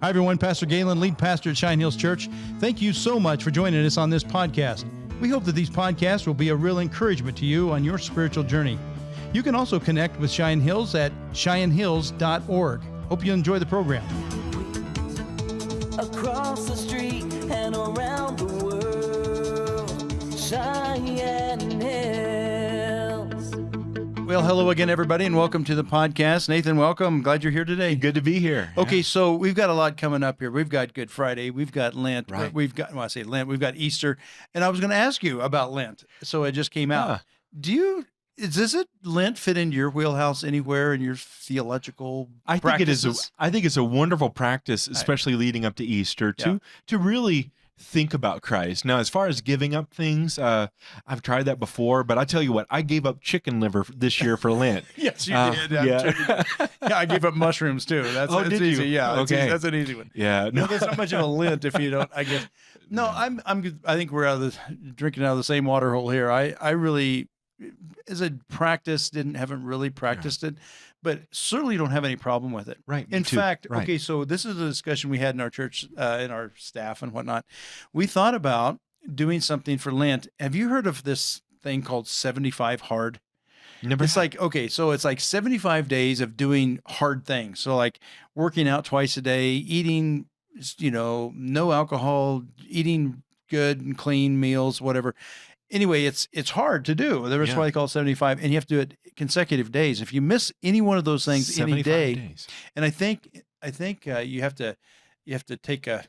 Hi, everyone. Pastor Galen, lead pastor at Cheyenne Hills Church. Thank you so much for joining us on this podcast. We hope that these podcasts will be a real encouragement to you on your spiritual journey. You can also connect with Cheyenne Hills at CheyenneHills.org. Hope you enjoy the program. Across the street and around the world, Cheyenne Hills. Well, hello again, everybody, and welcome to the podcast. Nathan, welcome. Glad you're here today. Good to be here. Okay, so we've got a lot coming up here. We've got Good Friday. We've got Lent. Right. We've got, well, I say Lent. We've got Easter. And I was going to ask you about Lent. So it just came out. Does it Lent fit into your wheelhouse anywhere in your theological practices? I think it's a wonderful practice, especially leading up to Easter, to really think about Christ. Now, as far as giving up things, I've tried that before, but I tell you what, I gave up chicken liver this year for Lent. Yes, you did. Yeah, I gave up mushrooms too. That's did easy. you? Yeah, okay. That's an easy one. Yeah, No, there's not much of a Lent if you don't. I guess. No, I think we're drinking out of the same water hole here. I really, as a practice, haven't really practiced it, but certainly don't have any problem with it. Right. In fact, okay, so this is a discussion we had in our church, in our staff and whatnot. We thought about doing something for Lent. Have you heard of this thing called 75 Hard? Never. It's like, okay, so it's like 75 days of doing hard things. So like working out twice a day, eating, no alcohol, eating good and clean meals, whatever. Anyway, it's hard to do. That's why they call it 75, and you have to do it consecutive days. If you miss any one of those things any day, days. And I think you have to take a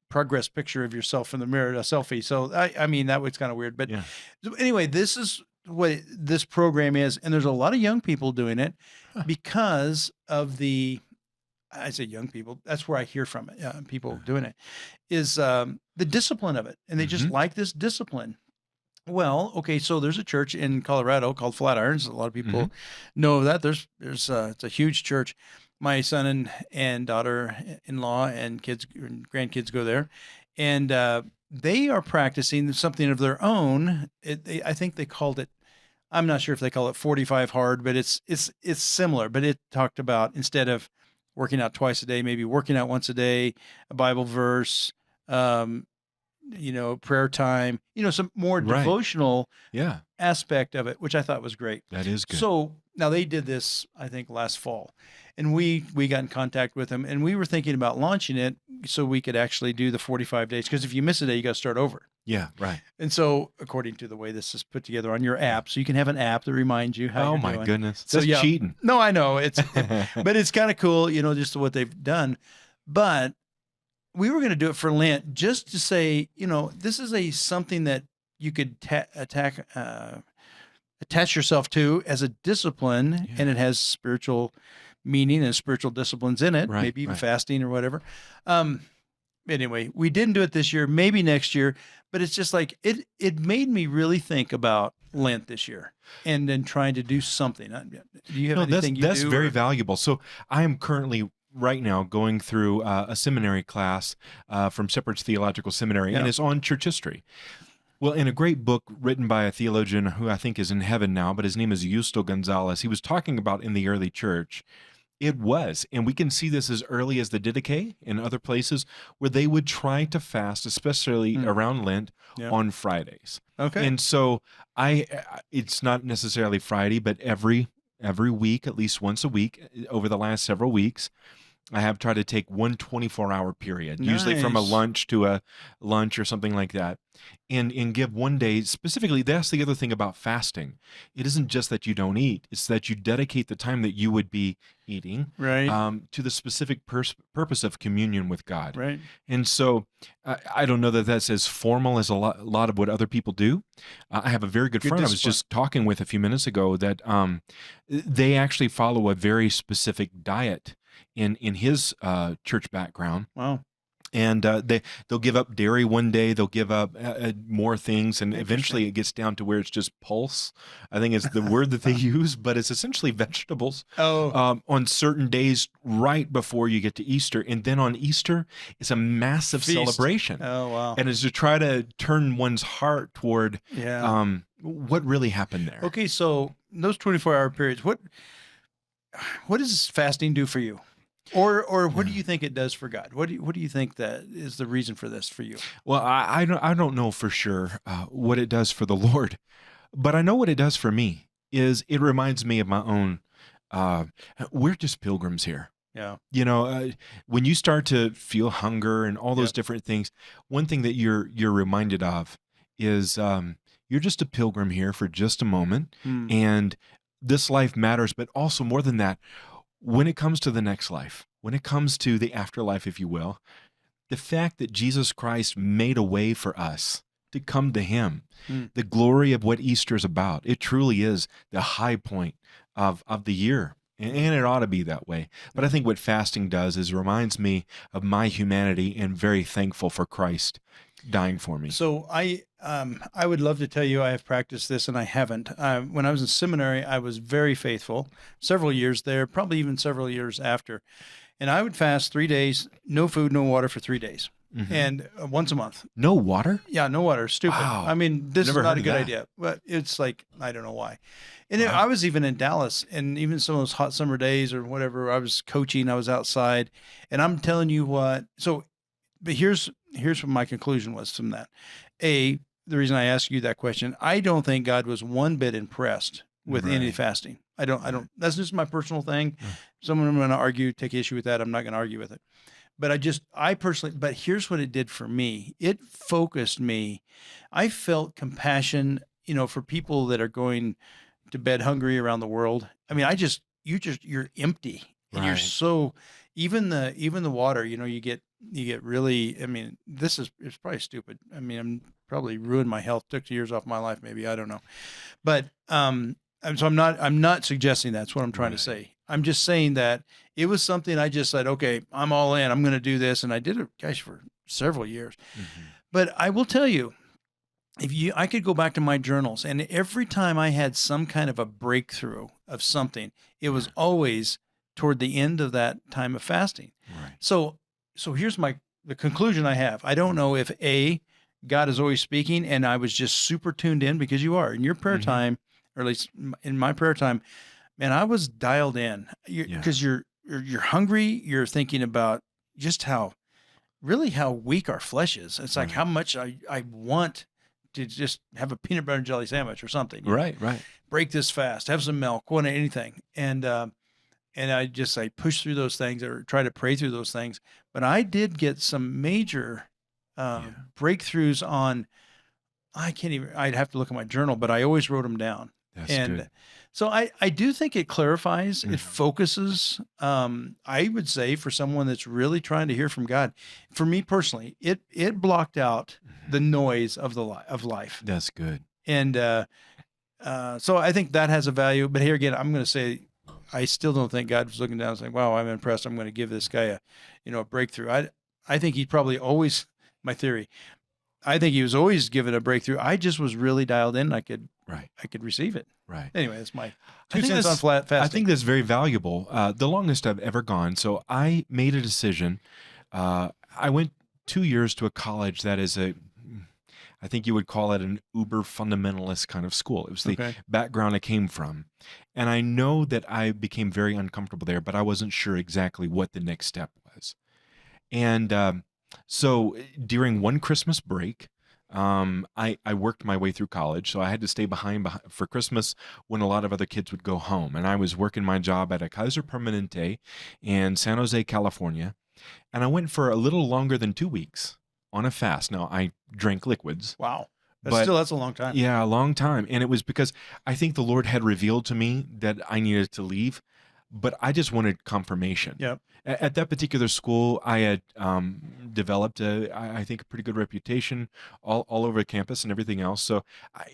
progress picture of yourself in the mirror, a selfie. So I mean that was kind of weird, but anyway, this is what this program is, and there's a lot of young people doing it because of I say young people. That's where I hear from it. People doing it is the discipline of it, and they just like this discipline. Well, okay, so there's a church in Colorado called Flatirons. A lot of people know that. There's it's a huge church. My son and daughter-in-law and kids and grandkids go there, and they are practicing something of their own. I think they called it. I'm not sure if they call it 45 hard, but it's similar. But it talked about instead of working out twice a day, maybe working out once a day, a Bible verse. Prayer time, some more devotional aspect of it, which I thought was great. That is good. So now they did this, I think, last fall, and we got in contact with them, and we were thinking about launching it so we could actually do the 45 days, because if you miss a day, you got to start over. Yeah, right. And so according to the way this is put together on your app, so you can have an app that reminds you how you're doing. Oh my goodness. So That's cheating. No, I know. But it's kind of cool, just what they've done. But we were going to do it for Lent just to say, this is something that you could attach yourself to as a discipline, and it has spiritual meaning and spiritual disciplines in it, maybe even fasting or whatever. Anyway, we didn't do it this year, maybe next year, but it's just like it made me really think about Lent this year and then trying to do something. Do you have anything that's very valuable. So I am currently right now going through a seminary class from Shepherd's Theological Seminary, and it's on church history. Well, in a great book written by a theologian who I think is in heaven now, but his name is Justo Gonzalez, he was talking about in the early church, and we can see this as early as the Didache and other places where they would try to fast, especially around Lent, on Fridays. Okay. And so it's not necessarily Friday, but every week, at least once a week, over the last several weeks, I have tried to take one 24-hour period, usually from a lunch to a lunch or something like that, and give one day specifically. That's the other thing about fasting. It isn't just that you don't eat. It's that you dedicate the time that you would be eating to the specific purpose of communion with God. Right. And so I don't know that that's as formal as a lot of what other people do. I have a very good friend I was just talking with a few minutes ago that they actually follow a very specific diet in his church background. Wow. And they'll give up dairy one day, they'll give up more things, and eventually it gets down to where it's just pulse. I think it's the word that they use, but it's essentially vegetables on certain days right before you get to Easter. And then on Easter, it's a massive celebration. Oh, wow. And it's to try to turn one's heart toward what really happened there. Okay, so those 24-hour periods, what does fasting do for you? Or what do you think it does for God? What do you think that is the reason for this for you? Well, I don't know for sure what it does for the Lord, but I know what it does for me is it reminds me of my own. We're just pilgrims here. Yeah. When you start to feel hunger and all those Yep. different things, one thing that you're reminded of is you're just a pilgrim here for just a moment, Hmm. and this life matters. But also more than that, when it comes to the next life, when it comes to the afterlife, if you will, the fact that Jesus Christ made a way for us to come to Him, Hmm. the glory of what Easter is about, it truly is the high point of the year. And it ought to be that way. But I think what fasting does is reminds me of my humanity and very thankful for Christ dying for me. So I would love to tell you I have practiced this, and I haven't. When I was in seminary, I was very faithful, several years there, probably even several years after. And I would fast 3 days, no food, no water for 3 days, and once a month. No water? Yeah, no water. Stupid. Wow. I mean, this Never is not heard a of good that. idea, but it's like, I don't know why. And Wow. I was even in Dallas, and even some of those hot summer days or whatever, I was coaching, I was outside, and I'm telling you what. So, but here's what my conclusion was from that. The reason I asked you that question, I don't think God was one bit impressed with any Right. fasting. I don't. That's just my personal thing. Someone I'm going to argue, take issue with that. I'm not going to argue with it. But I personally, but here's what it did for me. It focused me. I felt compassion, for people that are going to bed hungry around the world. I mean, you're empty, and you're Right. so, even the water, you get really, I mean, it's probably stupid. I mean, I'm probably ruined my health, took 2 years off my life, maybe, I don't know. But, so I'm not suggesting that's what I'm trying to Right. say. I'm just saying that it was something I just said, okay, I'm all in. I'm going to do this. And I did it, gosh, for several years. But I will tell you, I could go back to my journals, and every time I had some kind of a breakthrough of something, it was always toward the end of that time of fasting. Right. So here's the conclusion I have. I don't know if God is always speaking, and I was just super tuned in, because you are in your prayer time, or at least in my prayer time, man, I was dialed in, because you're hungry. You're thinking about just how weak our flesh is. It's like how much I want to just have a peanut butter and jelly sandwich or something. Right. Break this fast, have some milk, want anything. And I push through those things, or try to pray through those things. But I did get some major breakthroughs on, I'd have to look at my journal, but I always wrote them down. That's And good. so I do think it clarifies, it focuses. I would say for someone that's really trying to hear from God, for me personally, it blocked out the noise of of life. That's good. And so I think that has a value. But here again, I'm going to say, I still don't think God was looking down and saying, wow, I'm impressed, I'm going to give this guy a breakthrough. I think he's probably always, my theory, I think he was always given a breakthrough. I just was really dialed in. I could receive it. Right. Anyway, that's my I 2 think cents on that's- fasting. I think that's very valuable. The longest I've ever gone. So I made a decision. I went 2 years to a college that is I think you would call it an uber fundamentalist kind of school. It was the background I came from. And I know that I became very uncomfortable there, but I wasn't sure exactly what the next step was. And so during one Christmas break, I worked my way through college, so I had to stay behind for Christmas when a lot of other kids would go home. And I was working my job at a Kaiser Permanente in San Jose, California. And I went for a little longer than 2 weeks on a fast. Now, I drank liquids. Wow. But That's a long time. Yeah, a long time. And it was because I think the Lord had revealed to me that I needed to leave, but I just wanted confirmation. Yep. At that particular school, I had developed, I think, a pretty good reputation all over campus and everything else. So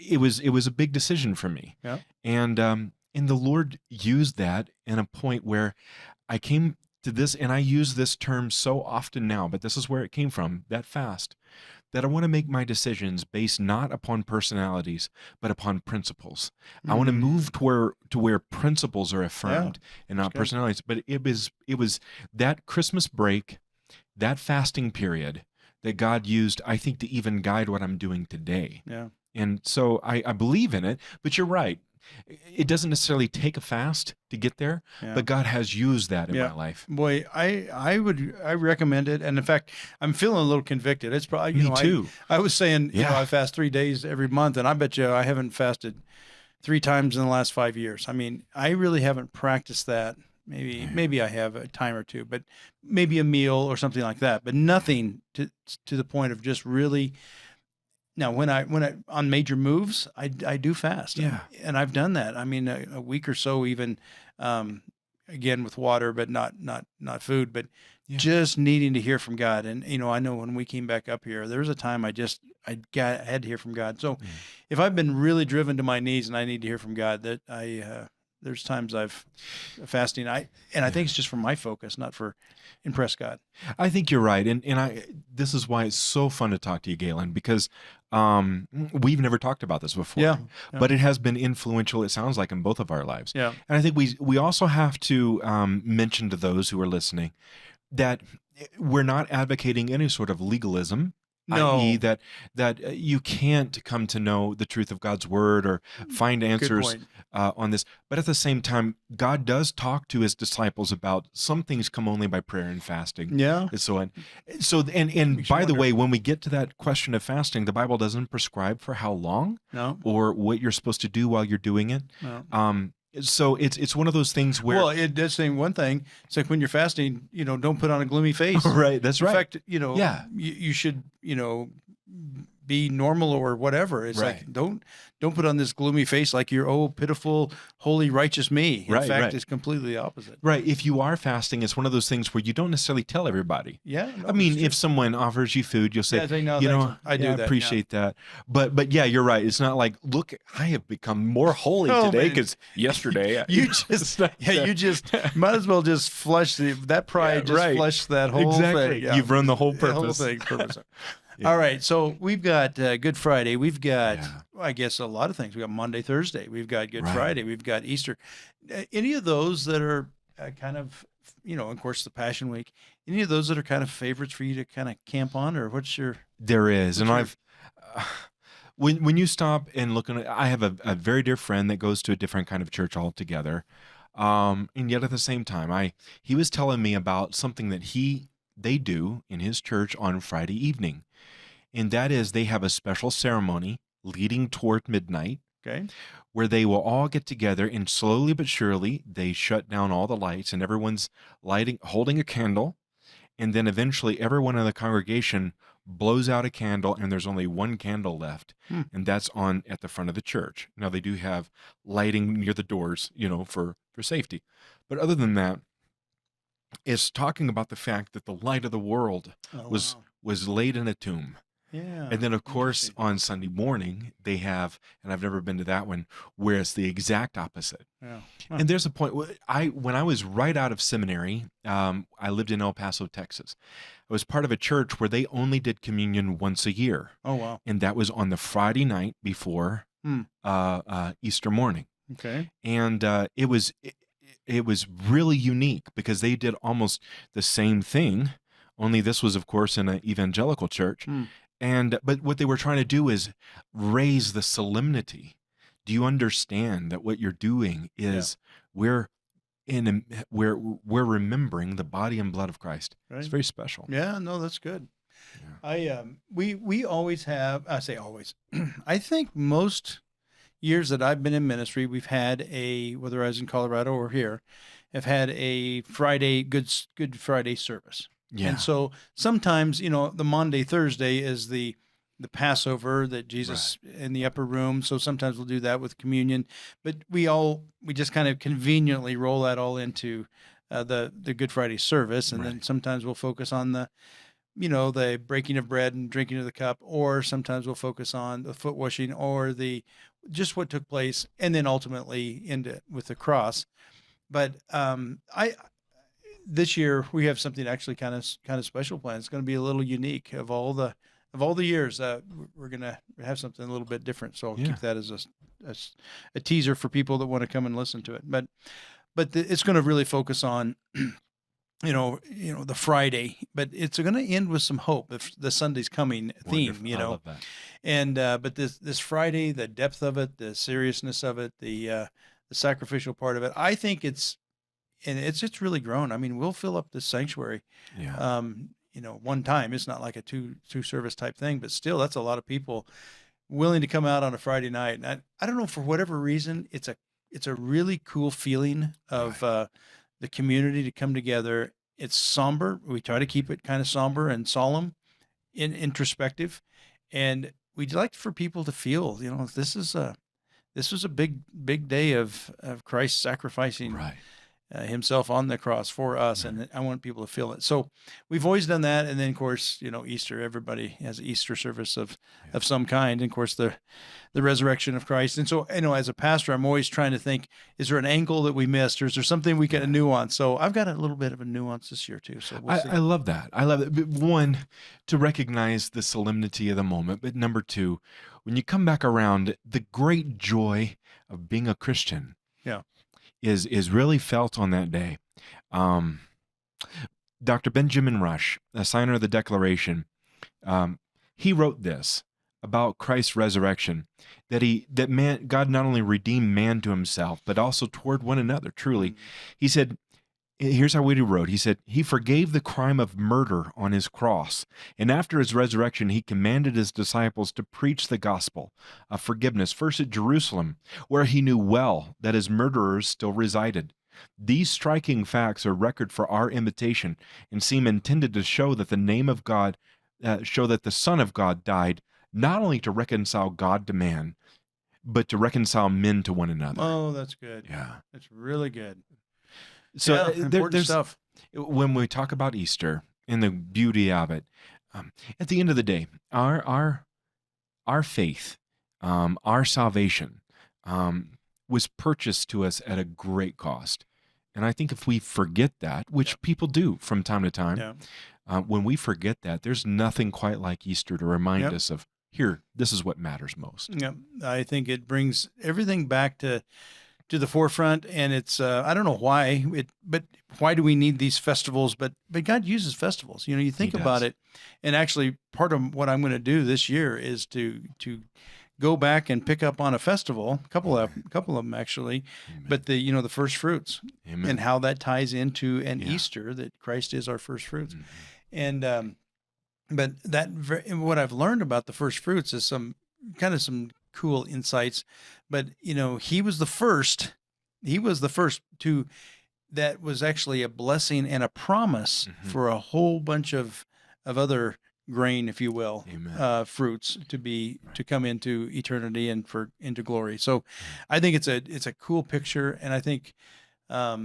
it was a big decision for me. Yeah. And the Lord used that in a point where I came to this, and I use this term so often now, but this is where it came from, that fast, that I want to make my decisions based not upon personalities, but upon principles. I want to move to where principles are affirmed and not personalities. But it was that Christmas break, that fasting period that God used, I think, to even guide what I'm doing today. Yeah. And so I believe in it, but you're right. it doesn't necessarily take a fast to get there, but God has used that in my life. Boy, I recommend it. And in fact, I'm feeling a little convicted. It's probably, Me too. I was saying, I fast 3 days every month, and I bet you I haven't fasted 3 times in the last 5 years. I mean, I really haven't practiced that. Maybe I have a time or two, but maybe a meal or something like that, but nothing to the point of just really. Now, when I on major moves, I do fast. And I've done that. I mean, a week or so, even again with water, but not food, but just needing to hear from God. And I know when we came back up here, there was a time I had to hear from God. So if I've been really driven to my knees and I need to hear from God, that there's times I've fasting. I think it's just for my focus, not for impress God. I think you're right, and this is why it's so fun to talk to you, Galen, because we've never talked about this before. But it has been influential. It sounds like in both of our lives. And I think we also have to mention to those who are listening that we're not advocating any sort of legalism. No. I.e. that you can't come to know the truth of God's word or find answers on this. But at the same time, God does talk to his disciples about some things come only by prayer and fasting. And so on. So, and by the way, when we get to that question of fasting, the Bible doesn't prescribe for how long or what you're supposed to do while you're doing it. So it's one of those things where... Well, it does say one thing. It's like when you're fasting, don't put on a gloomy face. Right, that's right. In fact, you should, be normal or whatever. It's like, don't put on this gloomy face like you're, pitiful, holy, righteous me. In fact, it's completely the opposite. Right. If you are fasting, it's one of those things where you don't necessarily tell everybody. I mean, if someone offers you food, you'll say, I do that. Appreciate that. But yeah, you're right. It's not like, look, I have become more holy today because yesterday you just might as well just flush that pride. Flush that whole thing. You've run the whole purpose. The whole thing. All right, so we've got Good Friday. We've got, I guess, a lot of things. We've got Monday, Thursday. We've got Good Friday. We've got Easter. Any of those that are kind of, of course, the Passion Week, any of those that are kind of favorites for you to kind of camp on, or what's your... There is, and I've... when you stop and look at, I have a very dear friend that goes to a different kind of church altogether, and yet at the same time, he was telling me about something that they do in his church on Friday evening. And that is they have a special ceremony leading toward midnight where they will all get together and slowly but surely they shut down all the lights and everyone's holding a candle. And then eventually everyone in the congregation blows out a candle and there's only one candle left. And that's on at the front of the church. Now they do have lighting near the doors, for safety. But other than that, it's talking about the fact that the light of the world was laid in a tomb. And then, of course, on Sunday morning, they have, and I've never been to that one, where it's the exact opposite. And there's a point, when I was right out of seminary, I lived in El Paso, Texas. I was part of a church where they only did communion once a year. Oh, wow. And that was on the Friday night before Easter morning. And it was really unique because they did almost the same thing, only this was, of course, in an evangelical church. But what they were trying to do is raise the solemnity. Do you understand that what you're doing is we're remembering the body and blood of Christ? It's very special. Yeah, no, that's good. We always have. I say always. I think most years that I've been in ministry, we've had whether I was in Colorado or here, have had a Good Friday service. And so sometimes, the Monday, Thursday is the Passover that Jesus in the upper room. So sometimes we'll do that with communion, but we just kind of conveniently roll that all into the Good Friday service. And then sometimes we'll focus on the breaking of bread and drinking of the cup, or sometimes we'll focus on the foot washing or just what took place. And then ultimately end it with the cross. But, this year we have something actually kind of special planned. It's going to be a little unique of all the years. We're going to have something a little bit different. So I'll keep that as a teaser for people that want to come and listen to it. But it's going to really focus on the Friday, but it's going to end with some hope. If the Sunday's coming theme, Wonderful. I love that. and but this Friday, the depth of it, the seriousness of it, the sacrificial part of it, I think it's really grown. I mean, we'll fill up this sanctuary, Yeah. one time. It's not like a two service type thing, but still, that's a lot of people willing to come out on a Friday night. And I don't know, for whatever reason, it's a really cool feeling of the community to come together. It's somber. We try to keep it kind of somber and solemn, introspective, and we'd like for people to feel, this is a big day of Christ sacrificing Right. Himself on the cross for us, and I want people to feel it. So we've always done that, and then of course, Easter. Everybody has an Easter service of some kind, and of course the resurrection of Christ. And so, as a pastor, I'm always trying to think: is there an angle that we missed, or is there something we can nuance? So I've got a little bit of a nuance this year too. So we'll see. I love that. I love it. But one, to recognize the solemnity of the moment, but number two, when you come back around, the great joy of being a Christian. Yeah. Is really felt on that day. Dr. Benjamin Rush, a signer of the Declaration, he wrote this about Christ's resurrection, that God not only redeemed man to Himself, but also toward one another. Truly, he said. Here's how he wrote. He said, He forgave the crime of murder on His cross, and after His resurrection, He commanded His disciples to preach the gospel of forgiveness, first at Jerusalem, where He knew well that His murderers still resided. These striking facts are record for our imitation and seem intended to show that the name of God, show that the Son of God died not only to reconcile God to man, but to reconcile men to one another. Oh, that's good. Yeah. That's really good. So important stuff. When we talk about Easter and the beauty of it, at the end of the day, our faith, our salvation, was purchased to us at a great cost. And I think if we forget that, which people do from time to time, when we forget that, there's nothing quite like Easter to remind us of, here, this is what matters most. Yeah, I think it brings everything back to the forefront, and it's I don't know why but why do we need these festivals? But God uses festivals. You think about it, and actually part of what I'm going to do this year is to go back and pick up on a festival, a couple of them actually. Amen. But the first fruits. Amen. And how that ties into an Easter, that Christ is our first fruits. Mm-hmm. And but what I've learned about the first fruits is some cool insights. But He was the first to, that was actually a blessing and a promise for a whole bunch of other grain, if you will, fruits to come into eternity and into glory. So I think it's a cool picture, and I think a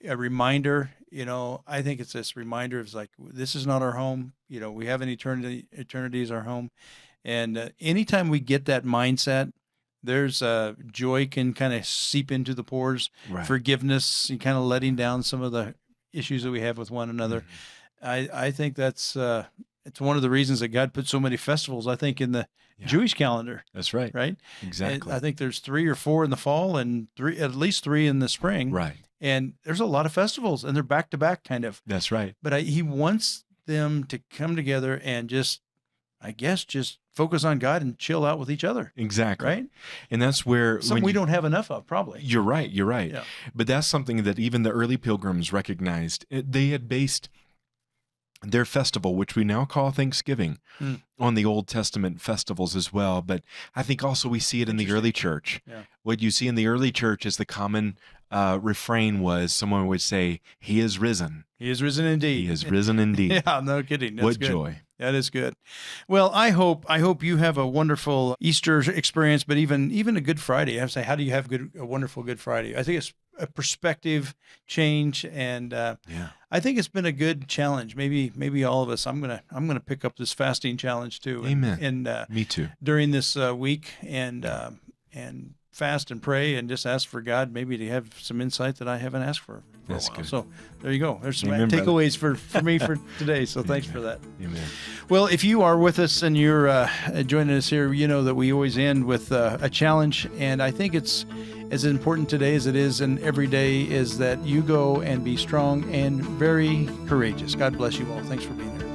reminder. I think it's this reminder of like, this is not our home. We have an eternity. Eternity is our home, and anytime we get that mindset, there's joy can kind of seep into the pores, forgiveness, and kind of letting down some of the issues that we have with one another. I think that's it's one of the reasons that God put so many festivals, I think, in the Jewish calendar. That's right. Right? Exactly. And I think there's 3 or 4 in the fall and at least 3 in the spring. Right. And there's a lot of festivals, and they're back to back kind of. That's right. But He wants them to come together and just focus on God and chill out with each other. Exactly. Right? And that's where something we don't have enough of, probably. You're right. Yeah. But that's something that even the early pilgrims recognized. They had based their festival, which we now call Thanksgiving, on the Old Testament festivals as well. But I think also we see it in the early church. Yeah. What you see in the early church is the common refrain was, someone would say, He is risen. He is risen indeed. He is risen indeed. Yeah, no kidding. That's what good. Joy. That is good. Well, I hope you have a wonderful Easter experience, but even a Good Friday. I have to say, how do you have a wonderful Good Friday? I think it's a perspective change, and I think it's been a good challenge. Maybe all of us. I'm gonna pick up this fasting challenge too. Amen. And me too. During this week, and fast and pray and just ask for God maybe to have some insight that I haven't asked for. That's good. So there you go. There's some Amen, takeaways for me for today. So thanks for that. Amen. Well, if you are with us and you're joining us here, you know that we always end with a challenge. And I think it's as important today as it is and every day is that you go and be strong and very courageous. God bless you all. Thanks for being here.